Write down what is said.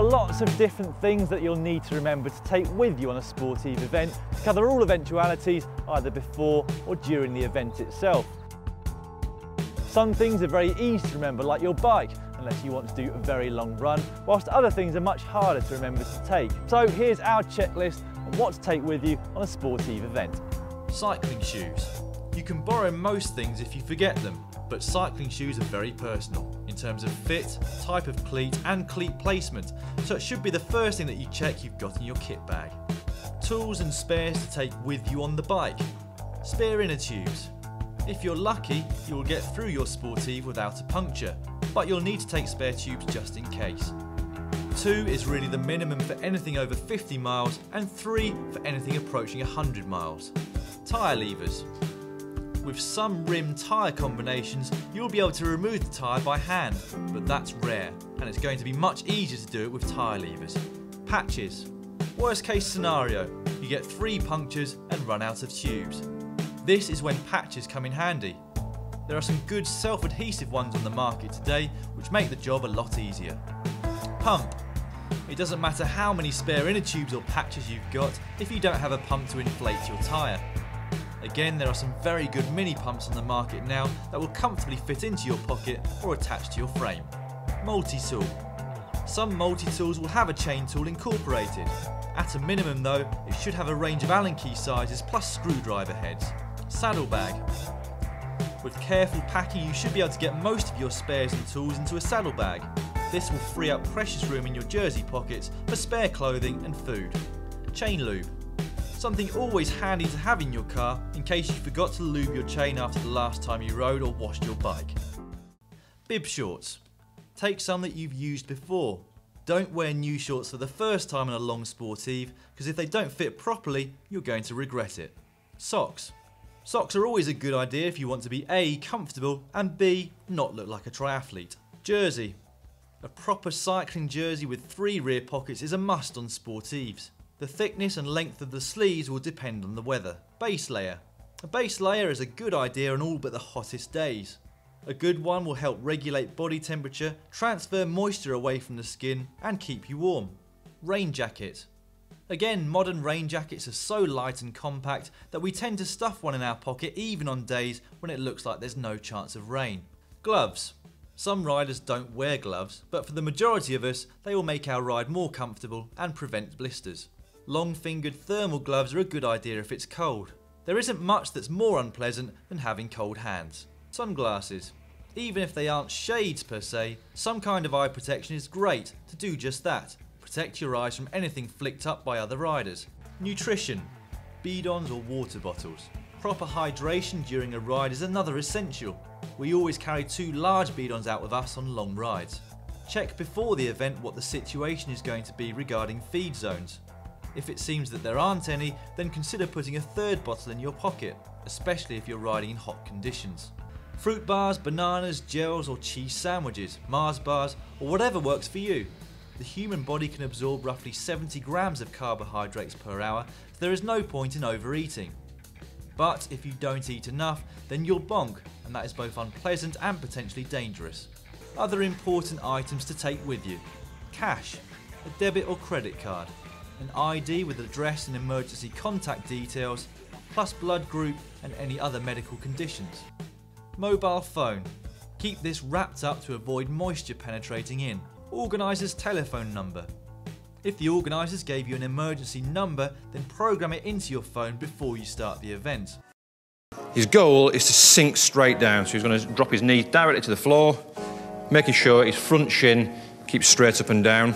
lots of different things that you'll need to remember to take with you on a sportive event to cover all eventualities either before or during the event itself. Some things are very easy to remember, like your bike, unless you want to do a very long run, whilst other things are much harder to remember to take. So here's our checklist on what to take with you on a sportive event. Cycling shoes. You can borrow most things if you forget them, but cycling shoes are very personal in terms of fit, type of cleat and cleat placement, so it should be the first thing that you check you've got in your kit bag. Tools and spares to take with you on the bike. Spare inner tubes. If you're lucky, you will get through your sportive without a puncture, but you'll need to take spare tubes just in case. 2 is really the minimum for anything over 50 miles and 3 for anything approaching 100 miles. Tyre levers. With some rim tyre combinations, you'll be able to remove the tyre by hand, but that's rare, and it's going to be much easier to do it with tyre levers. Patches. Worst case scenario, you get 3 punctures and run out of tubes. This is when patches come in handy. There are some good self-adhesive ones on the market today which make the job a lot easier. Pump. It doesn't matter how many spare inner tubes or patches you've got if you don't have a pump to inflate your tyre. Again, there are some very good mini pumps on the market now that will comfortably fit into your pocket or attach to your frame. Multi-tool. Some multi-tools will have a chain tool incorporated. At a minimum though, it should have a range of Allen key sizes plus screwdriver heads. Saddlebag. With careful packing, you should be able to get most of your spares and tools into a saddlebag. This will free up precious room in your jersey pockets for spare clothing and food. Chain lube. Something always handy to have in your car in case you forgot to lube your chain after the last time you rode or washed your bike. Bib shorts. Take some that you've used before. Don't wear new shorts for the first time on a long sportive, because if they don't fit properly, you're going to regret it. Socks. Socks are always a good idea if you want to be A, comfortable, and B, not look like a triathlete. Jersey. A proper cycling jersey with 3 rear pockets is a must on sportives. The thickness and length of the sleeves will depend on the weather. Base layer. A base layer is a good idea on all but the hottest days. A good one will help regulate body temperature, transfer moisture away from the skin, and keep you warm. Rain jacket. Again, modern rain jackets are so light and compact that we tend to stuff one in our pocket even on days when it looks like there's no chance of rain. Gloves. Some riders don't wear gloves, but for the majority of us, they will make our ride more comfortable and prevent blisters. Long-fingered thermal gloves are a good idea if it's cold. There isn't much that's more unpleasant than having cold hands. Sunglasses. Even if they aren't shades per se, some kind of eye protection is great to do just that. Protect your eyes from anything flicked up by other riders. Nutrition. Bidons or water bottles. Proper hydration during a ride is another essential. We always carry 2 large bidons out with us on long rides. Check before the event what the situation is going to be regarding feed zones. If it seems that there aren't any, then consider putting a 3rd bottle in your pocket, especially if you're riding in hot conditions. Fruit bars, bananas, gels or cheese sandwiches, Mars bars, or whatever works for you. The human body can absorb roughly 70 grams of carbohydrates per hour, so there is no point in overeating. But if you don't eat enough, then you'll bonk, and that is both unpleasant and potentially dangerous. Other important items to take with you. Cash, a debit or credit card, an ID with address and emergency contact details, plus blood group and any other medical conditions. Mobile phone. Keep this wrapped up to avoid moisture penetrating in. Organiser's telephone number. If the organisers gave you an emergency number, then program it into your phone before you start the event. His goal is to sink straight down, so he's going to drop his knees directly to the floor, making sure his front shin keeps straight up and down.